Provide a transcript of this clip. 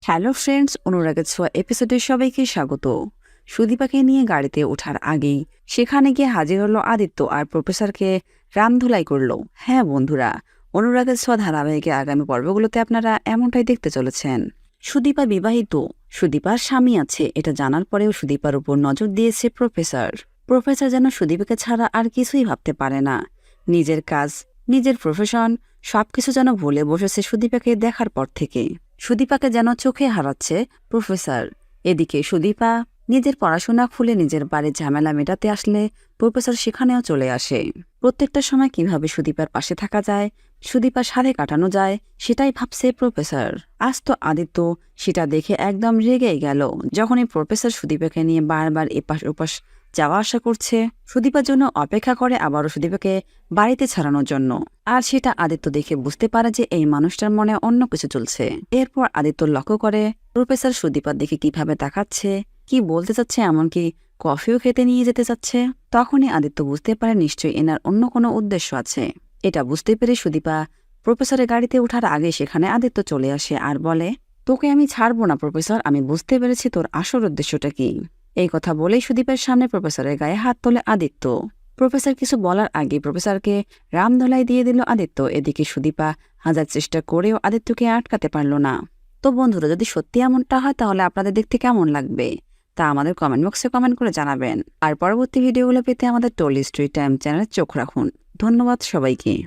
Hello friends, অনুরাগের ছোঁয়া এপিসোডে সবাইকে স্বাগত। সুদীপাকে নিয়ে গাড়িতে ওঠার আগেই সেখানে গিয়ে হাজির হলো আদিত্য আর প্রফেসরকে রামধুলাই করল। হ্যাঁ বন্ধুরা, অনুরাগের ছোঁয়া ধারাবাহিকের আগামী পর্বগুলোতে আপনারা এমনটাই দেখতে চলেছেন। সুদীপা বিবাহিত, সুদীপার স্বামী আছে, এটা জানার পরেও সুদীপার উপর নজর দিয়েছে প্রফেসর। প্রফেসর যেন সুদীপাকে ছাড়া আর কিছুই ভাবতে পারে না। নিজের কাজ, নিজের প্রফেশন সবকিছু যেন ভুলে বসেছে সুদীপাকে দেখার পর থেকে। সুদীপাকে যেন চোখে হারাচ্ছে প্রফেসর। এদিকে সুদীপা নিজের পড়াশোনা খুলে নিজের বাড়ির ঝামেলা মেটাতে আসলে প্রফেসর সেখানেও চলে আসে। প্রত্যেকটা সময় কিভাবে সুদীপার পাশে থাকা যায়, সুদীপার সাথে কাটানো যায়, সেটাই ভাবছে প্রফেসর। আজ তো আদিত্য সেটা দেখে একদম রেগেই গেল। যখনই প্রফেসর সুদীপাকে নিয়ে বারবার এপাশ ওপাশ যাওয়া আসা করছে, সুদীপার জন্য অপেক্ষা করে আবারও সুদীপাকে বাড়িতে ছাড়ানোর জন্য। আর সেটা আদিত্য দেখে বুঝতে পারে যে এই মানুষটার মনে অন্য কিছু চলছে। এরপর আদিত্য লক্ষ্য করে প্রফেসর সুদীপার দিকে কিভাবে তাকাচ্ছে, কি বলতে চাচ্ছে, এমনকি কফিও খেতে নিয়ে যেতে চাচ্ছে। তখনই আদিত্য বুঝতে পারে নিশ্চয়ই এনার অন্য কোনো উদ্দেশ্য আছে। এটা বুঝতে পেরে সুদীপা প্রফেসরের গাড়িতে ওঠার আগে সেখানে আদিত্য চলে আসে আর বলে, তোকে আমি ছাড়বো না প্রফেসর, আমি বুঝতে পেরেছি তোর আসল উদ্দেশ্যটা কি। এই কথা বলেই সুদীপের সামনে প্রফেসরের গায়ে হাত তোলে আদিত্য। প্রফেসর কিছু বলার আগে প্রফেসরকে রামধলাই দিয়ে দিল আদিত্য। এদিকে সুদীপা হাজার চেষ্টা করেও আদিত্যকে আটকাতে পারল না। তো বন্ধুরা, যদি সত্যি এমনটা হয় তাহলে আপনাদের দেখতে কেমন লাগবে তা আমাদের কমেন্ট বক্সে কমেন্ট করে জানাবেন। আর পরবর্তী ভিডিওগুলো পেতে আমাদের টোলি স্টোরি টাইম চ্যানেলে চোখ রাখুন। ধন্যবাদ সবাইকে।